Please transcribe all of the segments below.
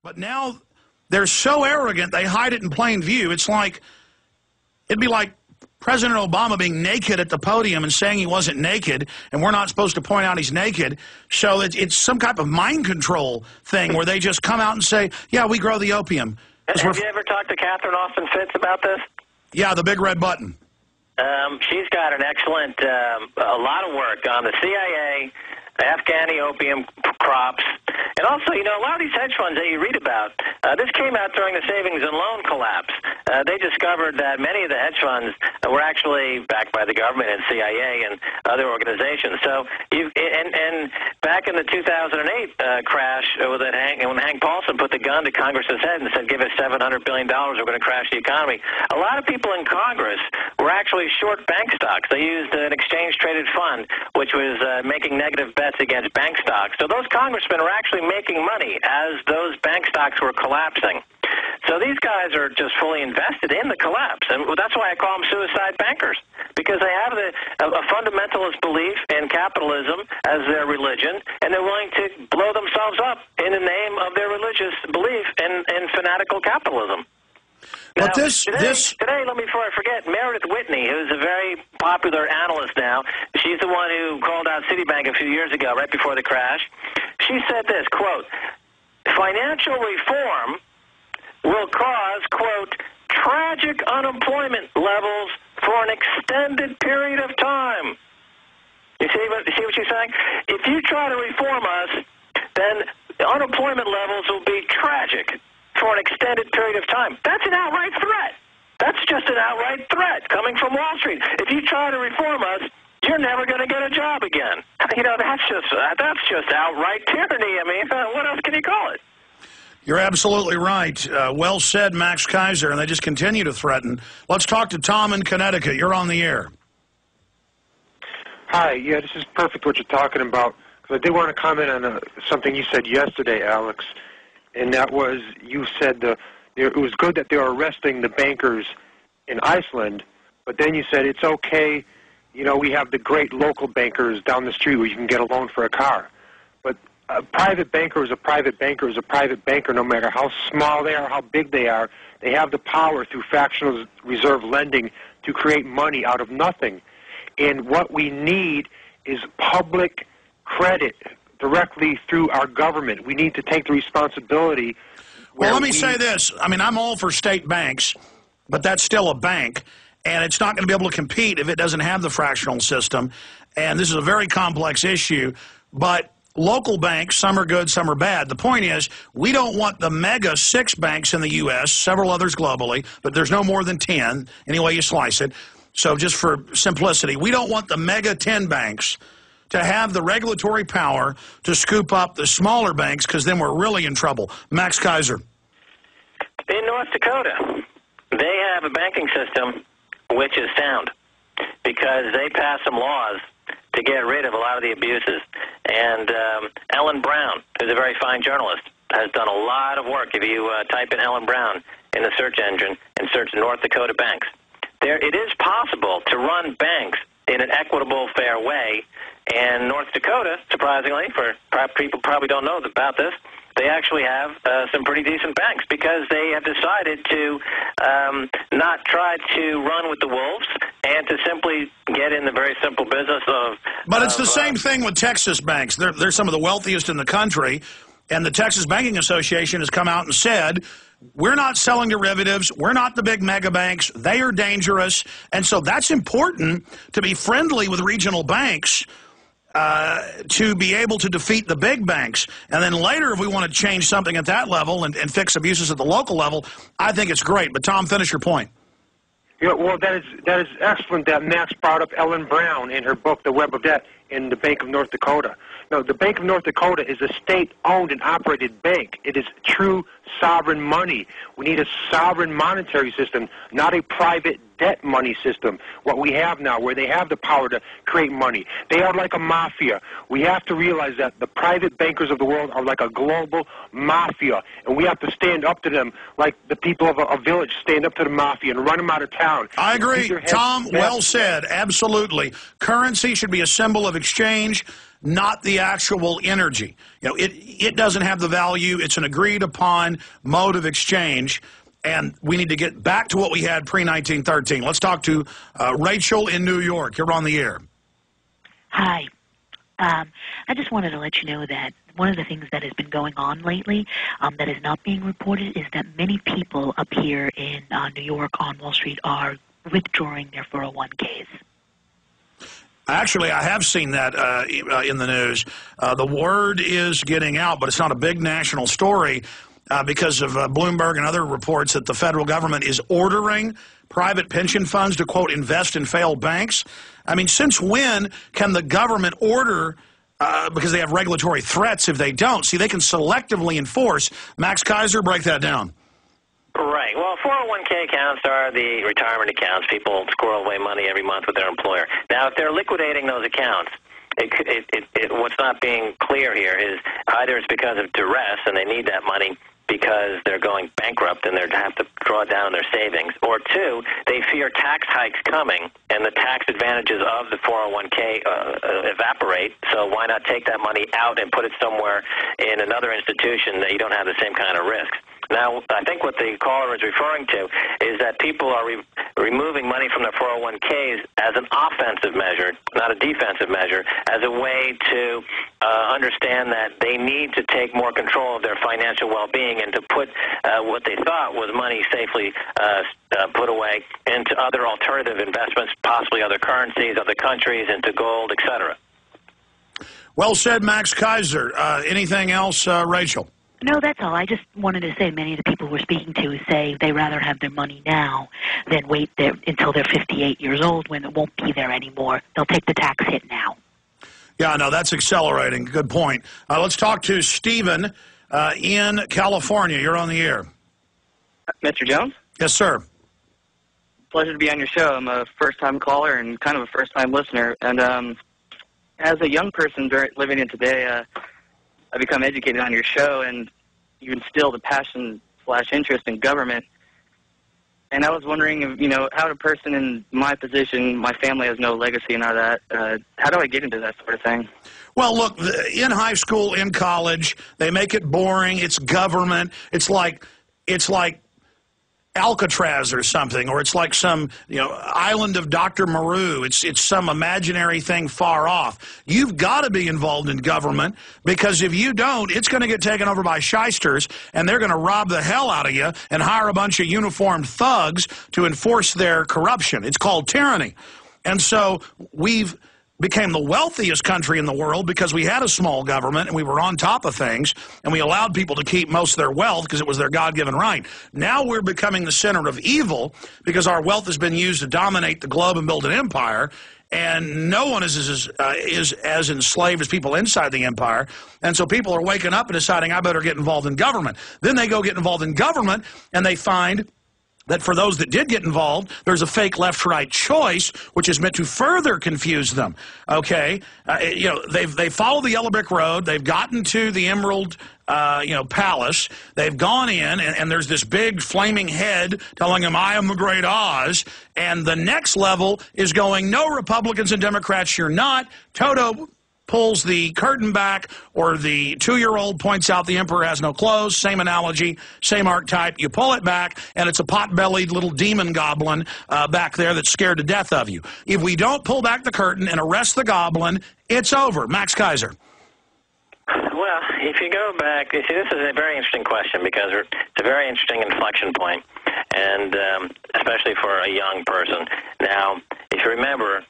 But now they're so arrogant, they hide it in plain view. It's like, it'd be like President Obama being naked at the podium and saying he wasn't naked, and we're not supposed to point out he's naked. So it's some type of mind control thing where they just come out and say, yeah, we grow the opium. Have you ever talked to Catherine Austin Fitts about this? Yeah, the big red button. She's got an excellent, a lot of work on the CIA, Afghani opium crops, and also, you know, a lot of these hedge funds that you read about, this came out during the savings and loan collapse. They discovered that many of the hedge funds were actually backed by the government and CIA and other organizations. So, and back in the 2008 crash, when Hank Paulson put the gun to Congress's head and said, give us $700 billion, we're going to crash the economy, a lot of people in Congress were actually short bank stocks. They used an exchange-traded fund, which was making negative bets against bank stocks. So those congressmen were actually making money as those bank stocks were collapsing. So these guys are just fully invested in the collapse, and that's why I call them suicide bankers, because they have a fundamentalist belief in capitalism as their religion, and they're willing to blow themselves up in the name of their religious belief in fanatical capitalism. But now, today, let me, before I forget, Meredith Whitney, who's a very popular analyst now, she's the one who called out Citibank a few years ago, right before the crash. She said this, quote, financial reform will cause, quote, tragic unemployment levels for an extended period of time. You see what she's saying? If you try to reform us, then the unemployment levels will be tragic for an extended period of time. That's an outright threat. That's just an outright threat coming from Wall Street. If you try to reform us, you're never going to get a job again. You know, that's just outright tyranny. I mean, what else can you call it? You're absolutely right. Well said, Max Keiser, and they just continue to threaten. Let's talk to Tom in Connecticut. You're on the air. Hi. Yeah, this is perfect what you're talking about. Because I did want to comment on something you said yesterday, Alex, and that was you said it was good that they were arresting the bankers in Iceland, but then you said it's okay, you know, we have the great local bankers down the street where you can get a loan for a car. But a private banker is a private banker is a private banker, no matter how small they are, how big they are. They have the power through fractional reserve lending to create money out of nothing. And what we need is public credit directly through our government. We need to take the responsibility. Well, let me say this. I mean, I'm all for state banks, but that's still a bank, and it's not going to be able to compete if it doesn't have the fractional system. And this is a very complex issue, but local banks, some are good, some are bad. The point is, we don't want the mega 6 banks in the U.S., several others globally, but there's no more than 10, any way you slice it. So just for simplicity, we don't want the mega 10 banks to have the regulatory power to scoop up the smaller banks, because then we're really in trouble. Max Keiser. In North Dakota, they have a banking system which is sound because they passed some laws to get rid of a lot of the abuses. And Ellen Brown, who's a very fine journalist, has done a lot of work. If you type in Ellen Brown in the search engine and search North Dakota banks, it is possible to run banks in an equitable, fair way. And North Dakota, surprisingly, for people probably don't know about this, they actually have some pretty decent banks because they have decided to not try to run with the wolves and to simply get in the very simple business of... But it's the same thing with Texas banks. They're some of the wealthiest in the country, and the Texas Banking Association has come out and said, we're not selling derivatives. We're not the big mega banks. They are dangerous. And so that's important to be friendly with regional banks to be able to defeat the big banks. And then later, if we want to change something at that level and fix abuses at the local level, I think it's great. But, Tom, finish your point. Yeah, well, that is excellent that Max brought up Ellen Brown in her book, The Web of Debt, in the Bank of North Dakota. No, the Bank of North Dakota is a state-owned and operated bank. It is true sovereign money. We need a sovereign monetary system, not a private debt money system, what we have now, where they have the power to create money. They are like a mafia. We have to realize that the private bankers of the world are like a global mafia, and we have to stand up to them like the people of a village stand up to the mafia and run them out of town. I agree. Tom, well said. Absolutely. Currency should be a symbol of exchange. not the actual energy. You know, it doesn't have the value. It's an agreed upon mode of exchange, and we need to get back to what we had pre-1913. Let's talk to Rachel in New York. You're on the air. Hi. I just wanted to let you know that one of the things that has been going on lately that is not being reported is that many people up here in New York on Wall Street are withdrawing their 401ks. Actually, I have seen that in the news. The word is getting out, but it's not a big national story because of Bloomberg and other reports that the federal government is ordering private pension funds to, quote, invest in failed banks. I mean, since when can the government order, because they have regulatory threats if they don't? See, they can selectively enforce. Max Keiser, break that down. Right. Well, 401k accounts are the retirement accounts. People squirrel away money every month with their employer. Now, if they're liquidating those accounts, what's not being clear here is either it's because of duress and they need that money because they're going bankrupt and they have to draw down their savings, or two, they fear tax hikes coming and the tax advantages of the 401k evaporate, so why not take that money out and put it somewhere in another institution that you don't have the same kind of risks? Now, I think what the caller is referring to is that people are removing money from their 401ks as an offensive measure, not a defensive measure, as a way to understand that they need to take more control of their financial well-being and to put what they thought was money safely put away into other alternative investments, possibly other currencies, other countries, into gold, etc. Well said, Max Keiser. Anything else, Rachel? No, that's all. I just wanted to say many of the people we're speaking to say they rather have their money now than wait there until they're 58 years old when it won't be there anymore. They'll take the tax hit now. Yeah, no, that's accelerating. Good point. Let's talk to Stephen in California. You're on the air. Mr. Jones? Yes, sir. Pleasure to be on your show. I'm a first-time caller and kind of a first-time listener. And as a young person living in today, I become educated on your show, and you instilled a passion/interest in government. And I was wondering, how a person in my position, my family has no legacy and all that, how do I get into that sort of thing? Well, look, in high school, in college, they make it boring. It's government. It's like Alcatraz or something, or it's like some island of Dr. Moreau. It's some imaginary thing far off. You've got to be involved in government, because if you don't, it's going to get taken over by shysters, and they're going to rob the hell out of you and hire a bunch of uniformed thugs to enforce their corruption. It's called tyranny. And so we've became the wealthiest country in the world because we had a small government and we were on top of things, and we allowed people to keep most of their wealth because it was their God-given right. Now we're becoming the center of evil because our wealth has been used to dominate the globe and build an empire, and no one is as enslaved as people inside the empire. And so people are waking up and deciding, I better get involved in government. Then they go get involved in government, and they find that for those that did get involved, there's a fake left-right choice, which is meant to further confuse them. Okay, they followed the yellow brick road. They've gotten to the Emerald, Palace. They've gone in, and there's this big flaming head telling them, "I am the Great Oz." And the next level is going, "No, Republicans and Democrats, you're not." Toto pulls the curtain back, or the 2-year-old points out the emperor has no clothes. Same analogy, same archetype. You pull it back, and it's a pot-bellied little demon goblin back there that's scared to death of you. If we don't pull back the curtain and arrest the goblin, it's over. Max Keiser. Well, if you go back, you see, this is a very interesting question because it's a very interesting inflection point, and especially for a young person. Now, if you remember,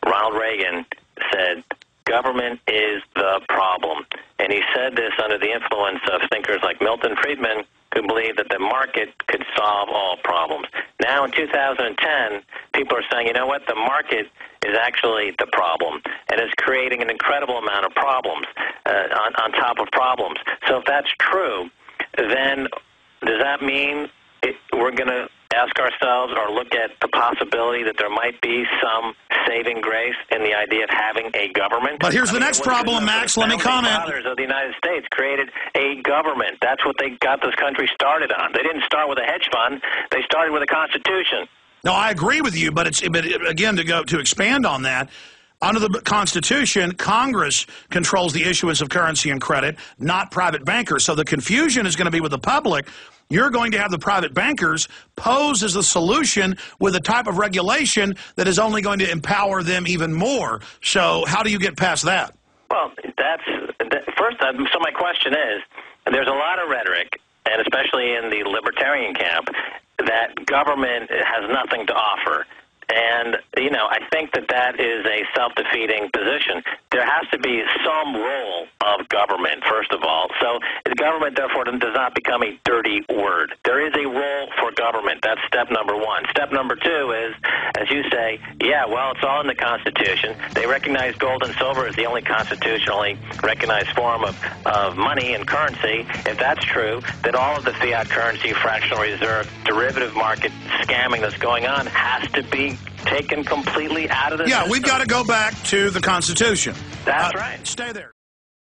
Ronald Reagan said, government is the problem. And he said this under the influence of thinkers like Milton Friedman, who believed that the market could solve all problems. Now in 2010, people are saying, you know what, the market is actually the problem, and it's creating an incredible amount of problems on top of problems. So if that's true, then does that mean we're going to ask ourselves or look at the possibility that there might be some saving grace in the idea of having a government? But here's the next problem, Max. Let me comment. The fathers of the United States created a government. That's what they got this country started on. They didn't start with a hedge fund. They started with a constitution. No, I agree with you, but again, to expand on that, Under the Constitution, Congress controls the issuance of currency and credit, not private bankers. So the confusion is going to be with the public. You're going to have the private bankers pose as the solution with a type of regulation that is only going to empower them even more. So how do you get past that? Well, first, so my question is, there's a lot of rhetoric, and especially in the libertarian camp, that government has nothing to offer. And, you know, I think that that is a self-defeating position. There has to be some role of government, first of all. So the government, therefore, does not become a dirty word. There is a role for government. That's step number one. Step number two is, as you say, yeah, well, it's all in the Constitution. They recognize gold and silver as the only constitutionally recognized form of money and currency. If that's true, then all of the fiat currency, fractional reserve, derivative market scamming that's going on has to be taken completely out of the system. Yeah, we've got to go back to the Constitution. That's right. Stay there.